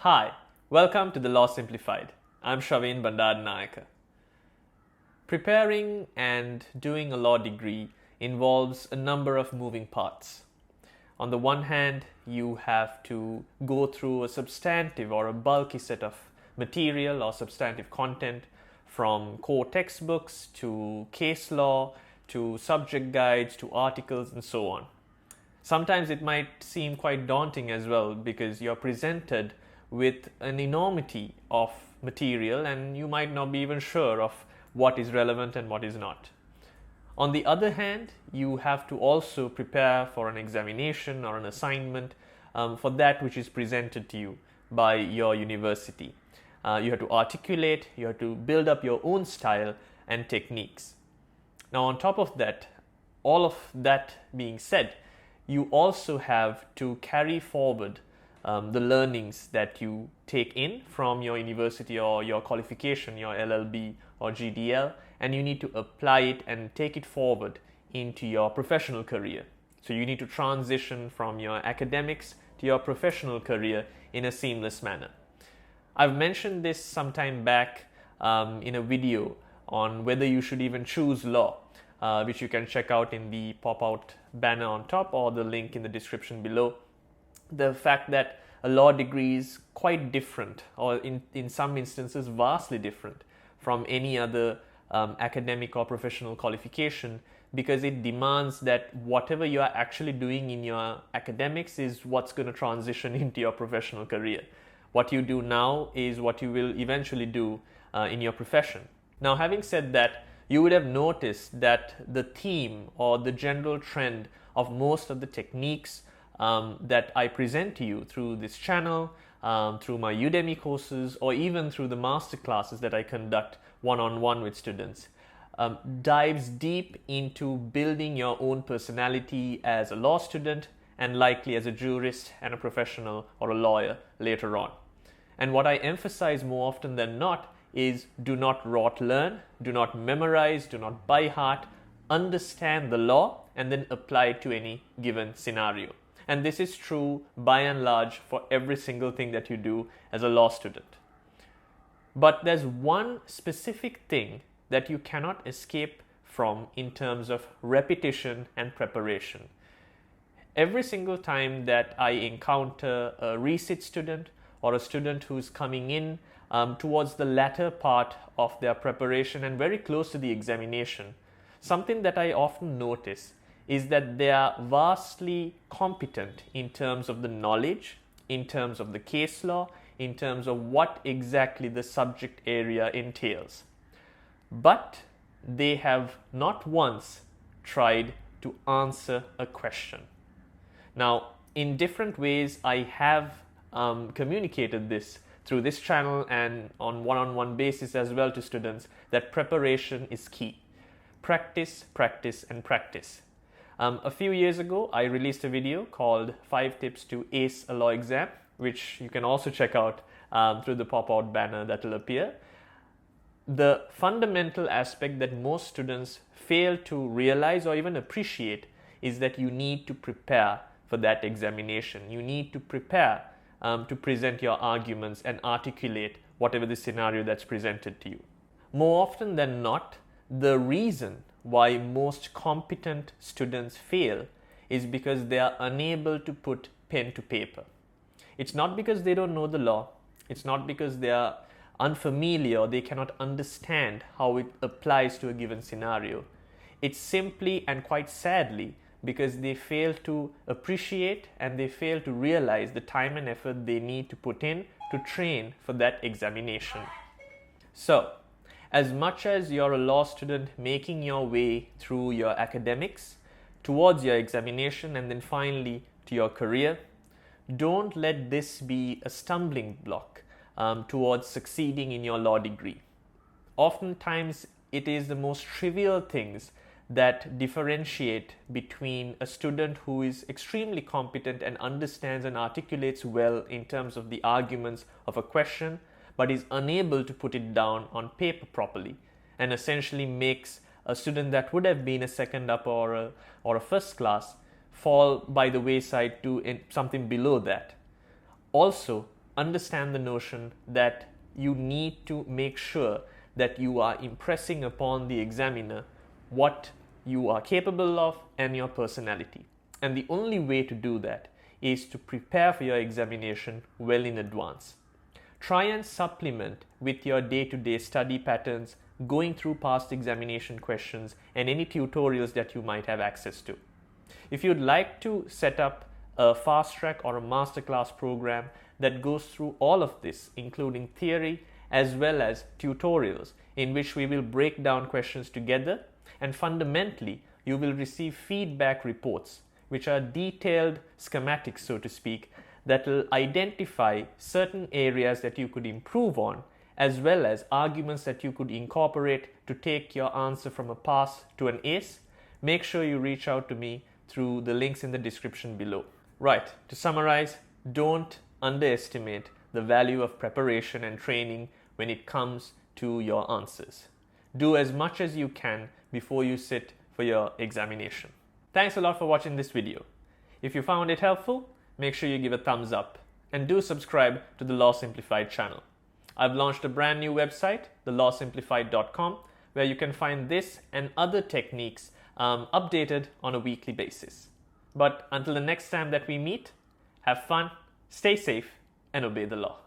Hi, welcome to the Law Simplified. I'm Shaveen Bandaranayaka. Preparing and doing a law degree involves a number of moving parts. On the one hand, you have to go through a substantive or a bulky set of material or substantive content, from core textbooks to case law to subject guides to articles and so on. Sometimes it might seem quite daunting as well because you're presented with an enormity of material and you might not be even sure of what is relevant and what is not. On the other hand, you have to also prepare for an examination or an assignment for that which is presented to you by your university. You have to articulate, you have to build up your own style and techniques. Now, on top of that, all of that being said, you also have to carry forward the learnings that you take in from your university or your qualification, your LLB or GDL, and you need to apply it and take it forward into your professional career. So you need to transition from your academics to your professional career in a seamless manner. I've mentioned this sometime back in a video on whether you should even choose law, which you can check out in the pop-out banner on top or the link in the description below. The fact that a law degree is quite different, or in some instances vastly different from any other academic or professional qualification, because it demands that whatever you are actually doing in your academics is what's going to transition into your professional career. What you do now is what you will eventually do in your profession. Now, having said that, you would have noticed that the theme or the general trend of most of the techniques that I present to you through this channel, through my Udemy courses, or even through the Masterclasses that I conduct one-on-one with students, dives deep into building your own personality as a law student and likely as a jurist and a professional or a lawyer later on. And what I emphasize more often than not is do not rote learn, do not memorize, do not by heart, understand the law and then apply it to any given scenario. And this is true by and large for every single thing that you do as a law student. But there's one specific thing that you cannot escape from in terms of repetition and preparation. Every single time that I encounter a resit student or a student who's coming in towards the latter part of their preparation and very close to the examination, something that I often notice is that they are vastly competent in terms of the knowledge, in terms of the case law, in terms of what exactly the subject area entails. But they have not once tried to answer a question. Now, in different ways, I have communicated this through this channel and on one-on-one basis as well to students that preparation is key. Practice, practice, and practice. A few years ago, I released a video called 5 Tips to Ace a Law Exam, which you can also check out through the pop-out banner that will appear. The fundamental aspect that most students fail to realize or even appreciate is that you need to prepare for that examination. You need to prepare to present your arguments and articulate whatever the scenario that's presented to you. More often than not, the reason why most competent students fail is because they are unable to put pen to paper. It's not because they don't know the law. It's not because they are unfamiliar or they cannot understand how it applies to a given scenario. It's simply and quite sadly because they fail to appreciate and they fail to realize the time and effort they need to put in to train for that examination. So, as much as you're a law student making your way through your academics, towards your examination, and then finally to your career, don't let this be a stumbling block towards succeeding in your law degree. Oftentimes, it is the most trivial things that differentiate between a student who is extremely competent and understands and articulates well in terms of the arguments of a question, but is unable to put it down on paper properly, and essentially makes a student that would have been a second up or a first class fall by the wayside to something below that. Also, understand the notion that you need to make sure that you are impressing upon the examiner what you are capable of and your personality. And the only way to do that is to prepare for your examination well in advance. Try and supplement with your day-to-day study patterns, going through past examination questions and any tutorials that you might have access to. If you'd like to set up a fast track or a masterclass program that goes through all of this, including theory as well as tutorials in which we will break down questions together, and fundamentally you will receive feedback reports, which are detailed schematics, so to speak, that will identify certain areas that you could improve on, as well as arguments that you could incorporate to take your answer from a pass to an ace. Make sure you reach out to me through the links in the description below. Right, to summarize, don't underestimate the value of preparation and training when it comes to your answers. Do as much as you can before you sit for your examination. Thanks a lot for watching this video. If you found it helpful, make sure you give a thumbs up and do subscribe to the Law Simplified channel. I've launched a brand new website, thelawsimplified.com, where you can find this and other techniques updated on a weekly basis. But until the next time that we meet, have fun, stay safe, and obey the law.